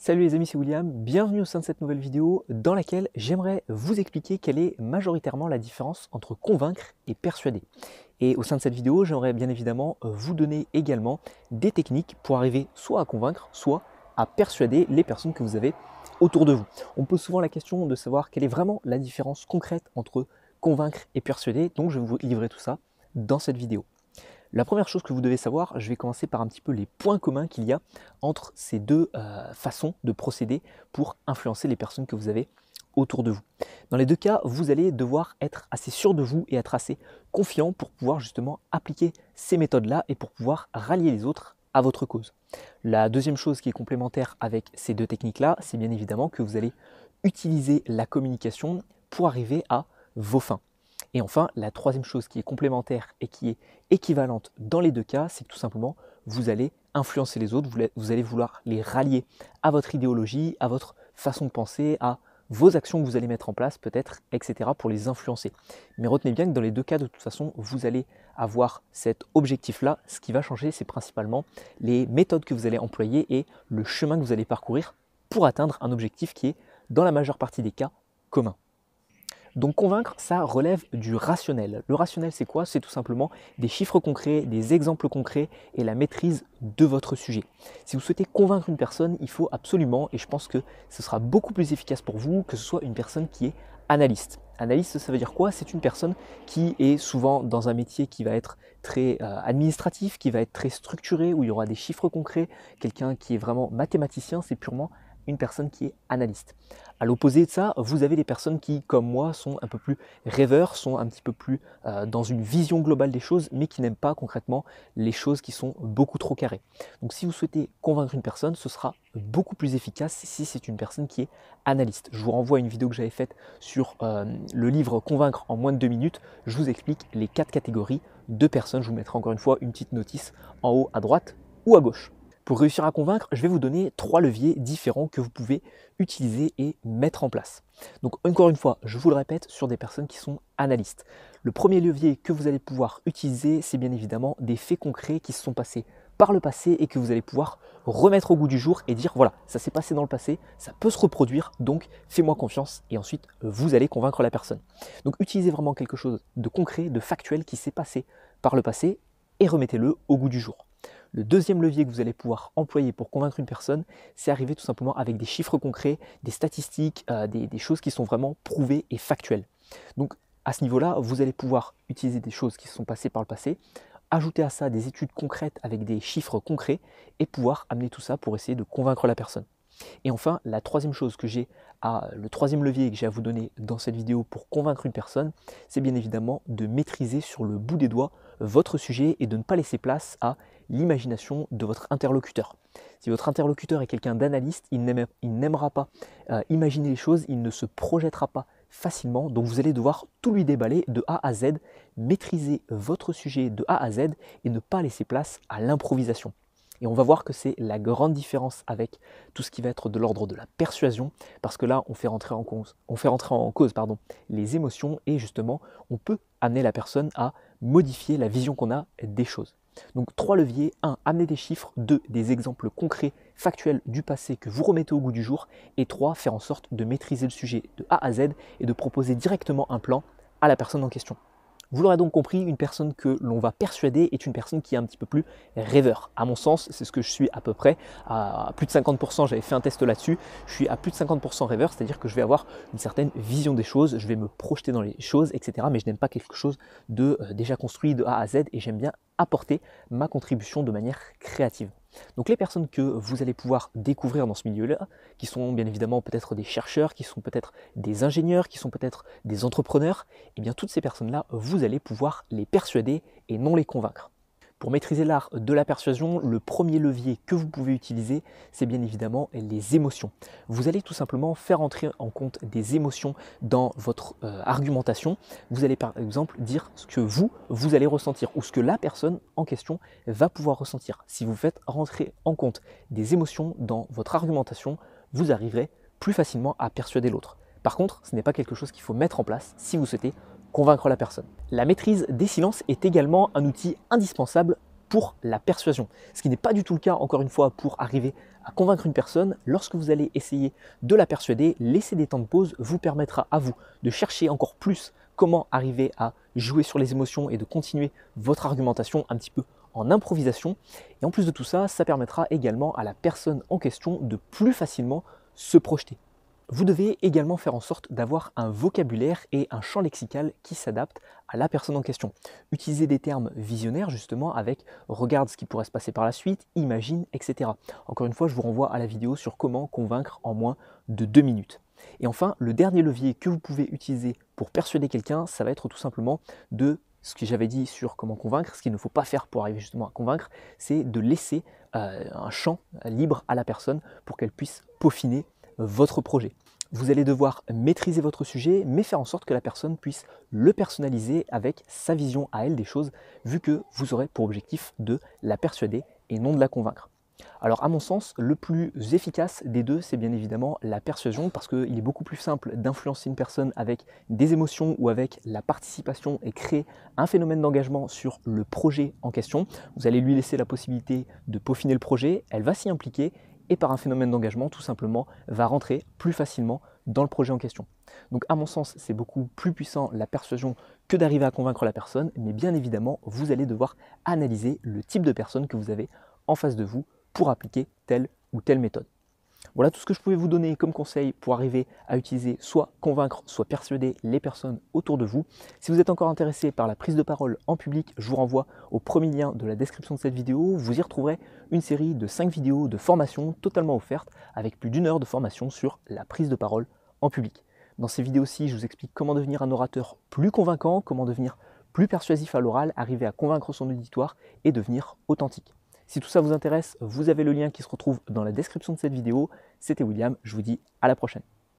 Salut les amis, c'est William, bienvenue au sein de cette nouvelle vidéo dans laquelle j'aimerais vous expliquer quelle est majoritairement la différence entre convaincre et persuader. Et au sein de cette vidéo, j'aimerais bien évidemment vous donner également des techniques pour arriver soit à convaincre, soit à persuader les personnes que vous avez autour de vous. On me pose souvent la question de savoir quelle est vraiment la différence concrète entre convaincre et persuader, donc je vais vous livrer tout ça dans cette vidéo. La première chose que vous devez savoir, je vais commencer par un petit peu les points communs qu'il y a entre ces deux façons de procéder pour influencer les personnes que vous avez autour de vous. Dans les deux cas, vous allez devoir être assez sûr de vous et être assez confiant pour pouvoir justement appliquer ces méthodes-là et pour pouvoir rallier les autres à votre cause. La deuxième chose qui est complémentaire avec ces deux techniques-là, c'est bien évidemment que vous allez utiliser la communication pour arriver à vos fins. Et enfin, la troisième chose qui est complémentaire et qui est équivalente dans les deux cas, c'est que tout simplement, vous allez influencer les autres, vous allez vouloir les rallier à votre idéologie, à votre façon de penser, à vos actions que vous allez mettre en place peut-être, etc. pour les influencer. Mais retenez bien que dans les deux cas, de toute façon, vous allez avoir cet objectif-là. Ce qui va changer, c'est principalement les méthodes que vous allez employer et le chemin que vous allez parcourir pour atteindre un objectif qui est, dans la majeure partie des cas, commun. Donc convaincre, ça relève du rationnel. Le rationnel, c'est quoi? C'est tout simplement des chiffres concrets, des exemples concrets et la maîtrise de votre sujet. Si vous souhaitez convaincre une personne, il faut absolument, et je pense que ce sera beaucoup plus efficace pour vous, que ce soit une personne qui est analyste. Analyste, ça veut dire quoi? C'est une personne qui est souvent dans un métier qui va être très administratif, qui va être très structuré, où il y aura des chiffres concrets. Quelqu'un qui est vraiment mathématicien, c'est purement une personne qui est analyste. À l'opposé de ça, vous avez des personnes qui, comme moi, sont un peu plus rêveurs, sont un petit peu plus dans une vision globale des choses, mais qui n'aiment pas concrètement les choses qui sont beaucoup trop carrées. Donc si vous souhaitez convaincre une personne, ce sera beaucoup plus efficace si c'est une personne qui est analyste. Je vous renvoie à une vidéo que j'avais faite sur le livre Convaincre en moins de 2 minutes. Je vous explique les 4 catégories de personnes. Je vous mettrai encore une fois une petite notice en haut à droite ou à gauche. Pour réussir à convaincre, je vais vous donner 3 leviers différents que vous pouvez utiliser et mettre en place. Donc encore une fois, je vous le répète, sur des personnes qui sont analystes. Le premier levier que vous allez pouvoir utiliser, c'est bien évidemment des faits concrets qui se sont passés par le passé et que vous allez pouvoir remettre au goût du jour et dire voilà, ça s'est passé dans le passé, ça peut se reproduire, donc fais-moi confiance et ensuite vous allez convaincre la personne. Donc utilisez vraiment quelque chose de concret, de factuel qui s'est passé par le passé et remettez-le au goût du jour. Le deuxième levier que vous allez pouvoir employer pour convaincre une personne, c'est arriver tout simplement avec des chiffres concrets, des statistiques, des choses qui sont vraiment prouvées et factuelles. Donc à ce niveau-là, vous allez pouvoir utiliser des choses qui se sont passées par le passé, ajouter à ça des études concrètes avec des chiffres concrets et pouvoir amener tout ça pour essayer de convaincre la personne. Et enfin, la troisième chose que le troisième levier que j'ai à vous donner dans cette vidéo pour convaincre une personne, c'est bien évidemment de maîtriser sur le bout des doigts votre sujet et de ne pas laisser place à l'imagination de votre interlocuteur. Si votre interlocuteur est quelqu'un d'analyste, il n'aimera pas imaginer les choses, il ne se projettera pas facilement, donc vous allez devoir tout lui déballer de A à Z, maîtriser votre sujet de A à Z et ne pas laisser place à l'improvisation. Et on va voir que c'est la grande différence avec tout ce qui va être de l'ordre de la persuasion, parce que là, on fait rentrer en cause, les émotions et justement, on peut amener la personne à modifier la vision qu'on a des choses. Donc 3 leviers: 1. Amener des chiffres, 2. Des exemples concrets, factuels du passé que vous remettez au goût du jour, et 3. Faire en sorte de maîtriser le sujet de A à Z et de proposer directement un plan à la personne en question. Vous l'aurez donc compris, une personne que l'on va persuader est une personne qui est un petit peu plus rêveur. À mon sens, c'est ce que je suis à peu près, à plus de 50%, j'avais fait un test là-dessus, je suis à plus de 50% rêveur, c'est-à-dire que je vais avoir une certaine vision des choses, je vais me projeter dans les choses, etc. Mais je n'aime pas quelque chose de déjà construit de A à Z et j'aime bien apporter ma contribution de manière créative. Donc les personnes que vous allez pouvoir découvrir dans ce milieu-là, qui sont bien évidemment peut-être des chercheurs, qui sont peut-être des ingénieurs, qui sont peut-être des entrepreneurs, et bien toutes ces personnes-là, vous allez pouvoir les persuader et non les convaincre. Pour maîtriser l'art de la persuasion, le premier levier que vous pouvez utiliser, c'est bien évidemment les émotions. Vous allez tout simplement faire entrer en compte des émotions dans votre argumentation. Vous allez par exemple dire ce que vous allez ressentir ou ce que la personne en question va pouvoir ressentir. Si vous faites rentrer en compte des émotions dans votre argumentation, vous arriverez plus facilement à persuader l'autre. Par contre, ce n'est pas quelque chose qu'il faut mettre en place si vous souhaitez convaincre la personne. La maîtrise des silences est également un outil indispensable pour la persuasion, ce qui n'est pas du tout le cas, encore une fois, pour arriver à convaincre une personne, lorsque vous allez essayer de la persuader, laisser des temps de pause vous permettra à vous de chercher encore plus comment arriver à jouer sur les émotions et de continuer votre argumentation un petit peu en improvisation. Et en plus de tout ça, ça permettra également à la personne en question de plus facilement se projeter. Vous devez également faire en sorte d'avoir un vocabulaire et un champ lexical qui s'adaptent à la personne en question. Utilisez des termes visionnaires justement avec regarde ce qui pourrait se passer par la suite, imagine, etc. Encore une fois, je vous renvoie à la vidéo sur comment convaincre en moins de 2 minutes. Et enfin, le dernier levier que vous pouvez utiliser pour persuader quelqu'un, ça va être tout simplement de ce que j'avais dit sur comment convaincre, ce qu'il ne faut pas faire pour arriver justement à convaincre, c'est de laisser un champ libre à la personne pour qu'elle puisse peaufiner votre projet. Vous allez devoir maîtriser votre sujet, mais faire en sorte que la personne puisse le personnaliser avec sa vision à elle des choses, vu que vous aurez pour objectif de la persuader et non de la convaincre. Alors à mon sens, le plus efficace des deux, c'est bien évidemment la persuasion, parce qu'il est beaucoup plus simple d'influencer une personne avec des émotions ou avec la participation et créer un phénomène d'engagement sur le projet en question. Vous allez lui laisser la possibilité de peaufiner le projet, elle va s'y impliquer, et par un phénomène d'engagement, tout simplement, va rentrer plus facilement dans le projet en question. Donc à mon sens, c'est beaucoup plus puissant la persuasion que d'arriver à convaincre la personne, mais bien évidemment, vous allez devoir analyser le type de personne que vous avez en face de vous pour appliquer telle ou telle méthode. Voilà tout ce que je pouvais vous donner comme conseil pour arriver à utiliser soit convaincre, soit persuader les personnes autour de vous. Si vous êtes encore intéressé par la prise de parole en public, je vous renvoie au premier lien de la description de cette vidéo. Vous y retrouverez une série de 5 vidéos de formation totalement offertes avec plus d'1 heure de formation sur la prise de parole en public. Dans ces vidéos-ci, je vous explique comment devenir un orateur plus convaincant, comment devenir plus persuasif à l'oral, arriver à convaincre son auditoire et devenir authentique. Si tout ça vous intéresse, vous avez le lien qui se retrouve dans la description de cette vidéo. C'était William, je vous dis à la prochaine.